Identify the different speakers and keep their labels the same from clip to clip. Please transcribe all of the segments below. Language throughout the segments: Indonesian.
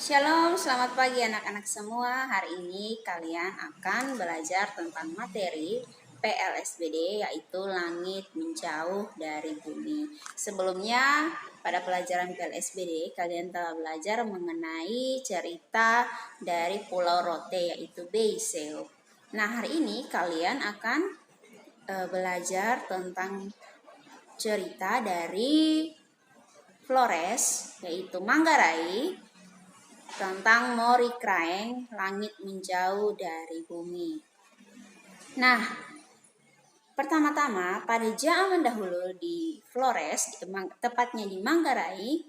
Speaker 1: Shalom, selamat pagi anak-anak semua. Hari ini kalian akan belajar tentang materi PLSBD, yaitu langit menjauh dari bumi. Sebelumnya, pada pelajaran PLSBD, kalian telah belajar mengenai cerita dari Pulau Rote, yaitu Beiseu. Nah, hari ini kalian akan belajar tentang cerita dari Flores, yaitu Manggarai, tentang Mori Kraeng, langit menjauh dari bumi. Nah, pertama-tama pada zaman dahulu di Flores, tepatnya di Manggarai,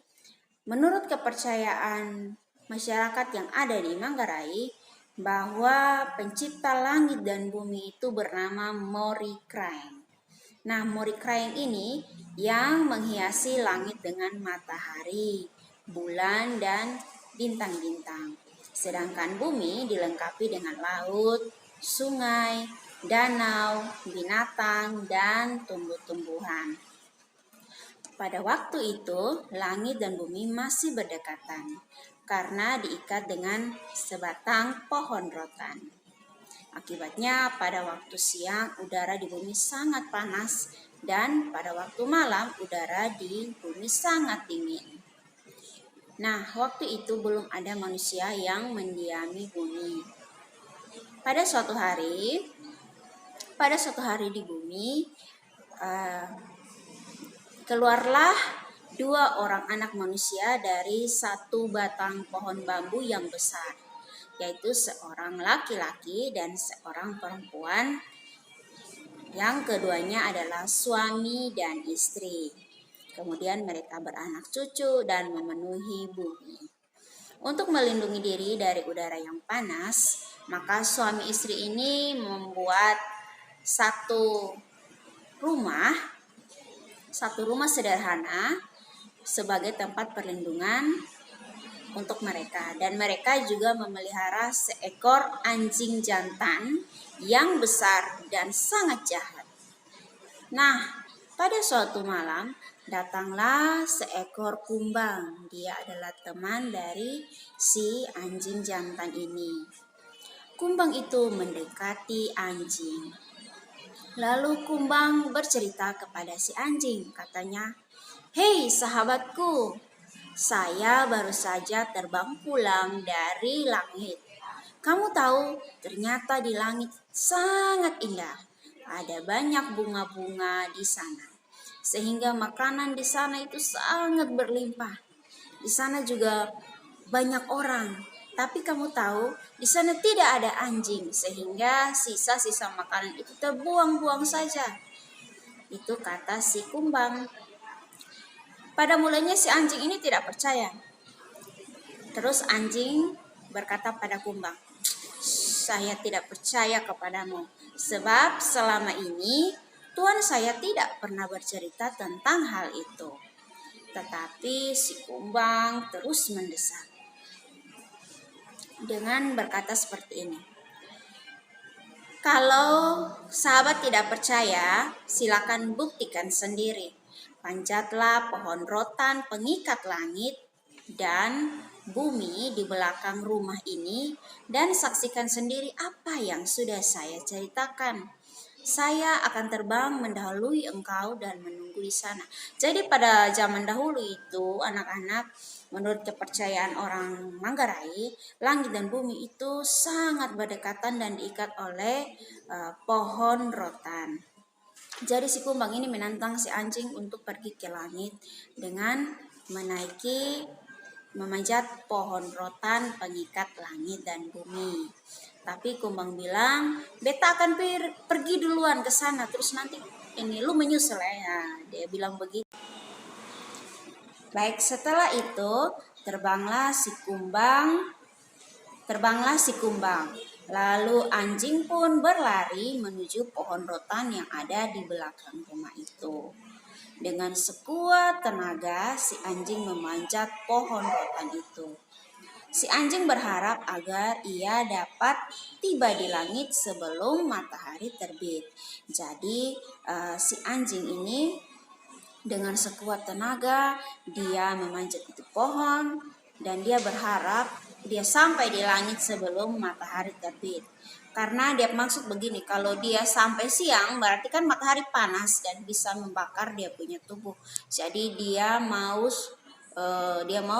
Speaker 1: menurut kepercayaan masyarakat yang ada di Manggarai, bahwa pencipta langit dan bumi itu bernama Mori Kraeng. Nah, Mori Kraeng ini yang menghiasi langit dengan matahari, bulan, dan bintang-bintang. Sedangkan bumi dilengkapi dengan laut, sungai, danau, binatang, dan tumbuh-tumbuhan. Pada waktu itu, langit dan bumi masih berdekatan karena diikat dengan sebatang pohon rotan. Akibatnya, pada waktu siang udara di bumi sangat panas dan pada waktu malam udara di bumi sangat dingin. Nah, waktu itu belum ada manusia yang mendiami bumi. Pada suatu hari di bumi, keluarlah dua orang anak manusia dari satu batang pohon bambu yang besar, yaitu seorang laki-laki dan seorang perempuan, yang keduanya adalah suami dan istri. Kemudian mereka beranak cucu dan memenuhi bumi. Untuk melindungi diri dari udara yang panas, maka suami istri ini membuat satu rumah sederhana sebagai tempat perlindungan untuk mereka. Dan mereka juga memelihara seekor anjing jantan yang besar dan sangat jahat. Nah, pada suatu malam datanglah seekor kumbang. Dia adalah teman dari si anjing jantan ini. Kumbang itu mendekati anjing. Lalu kumbang bercerita kepada si anjing. Katanya, "Hei sahabatku, saya baru saja terbang pulang dari langit. Kamu tahu, ternyata di langit sangat indah. Ada banyak bunga-bunga di sana. Sehingga makanan di sana itu sangat berlimpah. Di sana juga banyak orang. Tapi kamu tahu, di sana tidak ada anjing, sehingga sisa-sisa makanan itu terbuang-buang saja." Itu kata si kumbang. Pada mulanya si anjing ini tidak percaya. Terus anjing berkata pada kumbang, "Saya tidak percaya kepadamu, sebab selama ini Tuan saya tidak pernah bercerita tentang hal itu." Tetapi si kumbang terus mendesak dengan berkata seperti ini, "Kalau sahabat tidak percaya, silakan buktikan sendiri. Panjatlah pohon rotan pengikat langit dan bumi di belakang rumah ini dan saksikan sendiri apa yang sudah saya ceritakan. Saya akan terbang mendahului engkau dan menunggu di sana." Jadi pada zaman dahulu itu, anak-anak, menurut kepercayaan orang Manggarai, langit dan bumi itu sangat berdekatan dan diikat oleh pohon rotan. Jadi si kumbang ini menantang si anjing untuk pergi ke langit dengan memanjat pohon rotan pengikat langit dan bumi. Tapi kumbang bilang, "Beta akan pergi duluan ke sana, terus nanti lu menyusul ya." Dia bilang begitu. Baik, setelah itu terbanglah si kumbang. Lalu anjing pun berlari menuju pohon rotan yang ada di belakang rumah itu. Dengan sekuat tenaga, si anjing memanjat pohon rotan itu. Si anjing berharap agar ia dapat tiba di langit sebelum matahari terbit. Jadi si anjing ini dengan sekuat tenaga dia memanjat itu pohon dan dia berharap dia sampai di langit sebelum matahari terbit. Karena dia maksud begini, kalau dia sampai siang berarti kan matahari panas dan bisa membakar dia punya tubuh. Jadi dia mau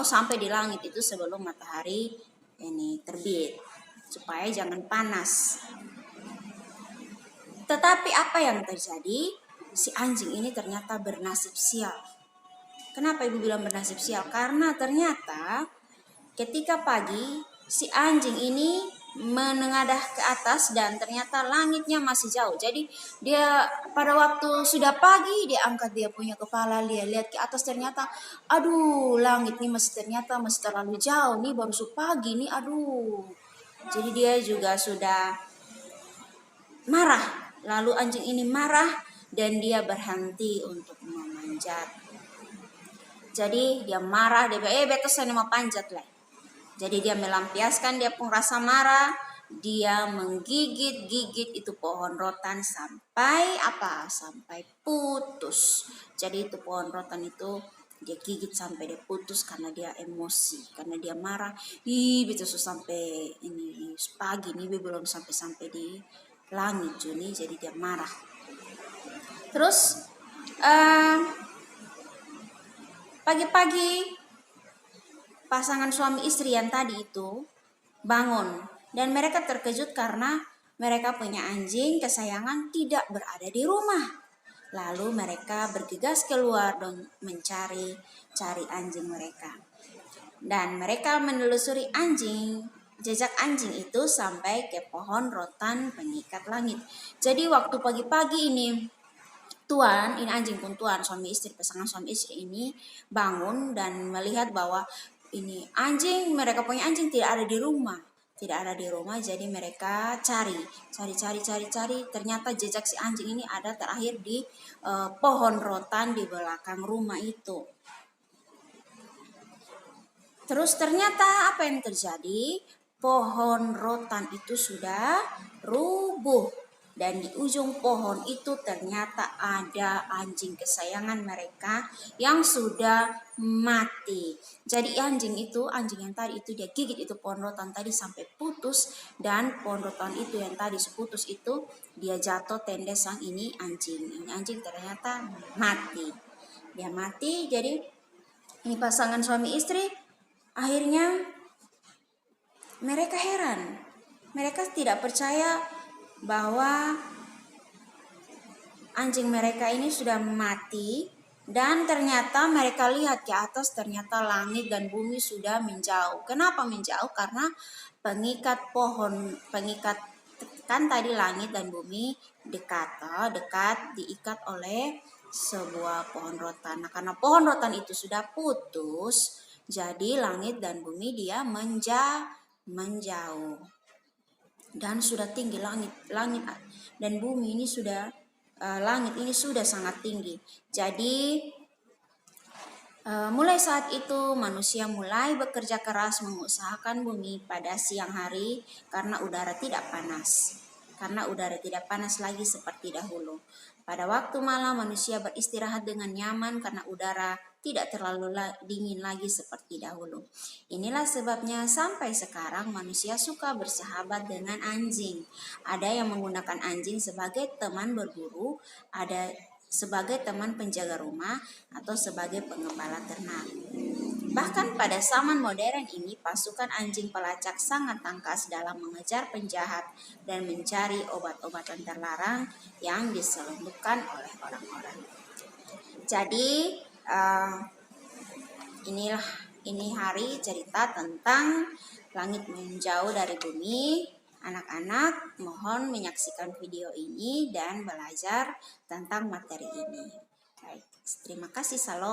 Speaker 1: sampai di langit itu sebelum matahari ini terbit supaya jangan panas. Tetapi apa yang terjadi? Si anjing ini ternyata bernasib sial. Kenapa ibu bilang bernasib sial? Karena ternyata ketika pagi si anjing ini menengadah ke atas dan ternyata langitnya masih jauh. Jadi dia pada waktu sudah pagi dia angkat dia punya kepala, dia lihat ke atas ternyata aduh langit ini masih terlalu jauh nih, baru pagi nih, aduh. Jadi dia juga sudah marah. Lalu anjing ini marah dan dia berhenti untuk memanjat. Jadi dia marah, dia bilang, betul saya mau panjat lah. Jadi dia melampiaskan dia pun rasa marah, dia menggigit-gigit itu pohon rotan sampai apa? Sampai putus. Jadi itu pohon rotan itu dia gigit sampai dia putus karena dia emosi, karena dia marah. Betul sampai ini pagi nih belum sampai di langit Juni, jadi dia marah. Terus pagi-pagi pasangan suami istri yang tadi itu bangun dan mereka terkejut karena mereka punya anjing kesayangan tidak berada di rumah. Lalu mereka bergegas keluar dan mencari anjing mereka. Dan mereka menelusuri jejak anjing itu sampai ke pohon rotan pengikat langit. Jadi waktu pagi-pagi ini ini anjing pun tuan, pasangan suami istri ini bangun dan melihat bahwa ini mereka punya anjing tidak ada di rumah. Jadi mereka cari. Ternyata jejak si anjing ini ada terakhir di pohon rotan di belakang rumah itu. Terus ternyata apa yang terjadi? Pohon rotan itu sudah rubuh. Dan di ujung pohon itu ternyata ada anjing kesayangan mereka yang sudah mati. Jadi anjing yang tadi itu dia gigit itu pohon rotan tadi sampai putus. Dan pohon rotan itu yang tadi seputus itu dia jatuh tendes sang ini anjing. Ini anjing ternyata mati. Dia mati, jadi ini pasangan suami istri akhirnya mereka heran. Mereka tidak percaya bahwa anjing mereka ini sudah mati dan ternyata mereka lihat ke atas ternyata langit dan bumi sudah menjauh. Kenapa menjauh? Karena pengikat kan tadi langit dan bumi dekat diikat oleh sebuah pohon rotan. Nah, karena pohon rotan itu sudah putus, jadi langit dan bumi dia menjauh. Dan sudah tinggi langit dan bumi ini sudah langit ini sudah sangat tinggi. Jadi mulai saat itu manusia mulai bekerja keras mengusahakan bumi pada siang hari karena udara tidak panas lagi seperti dahulu. Pada waktu malam manusia beristirahat dengan nyaman karena udara tidak terlalu dingin lagi seperti dahulu. Inilah sebabnya sampai sekarang manusia suka bersahabat dengan anjing. Ada yang menggunakan anjing sebagai teman berburu, ada sebagai teman penjaga rumah, atau sebagai pengembala ternak. Bahkan pada zaman modern ini, pasukan anjing pelacak sangat tangkas dalam mengejar penjahat dan mencari obat-obatan terlarang yang diselundupkan oleh orang-orang. Jadi, ini hari cerita tentang langit menjauh dari bumi. Anak-anak mohon menyaksikan video ini dan belajar tentang materi ini. Baik, terima kasih. Salam.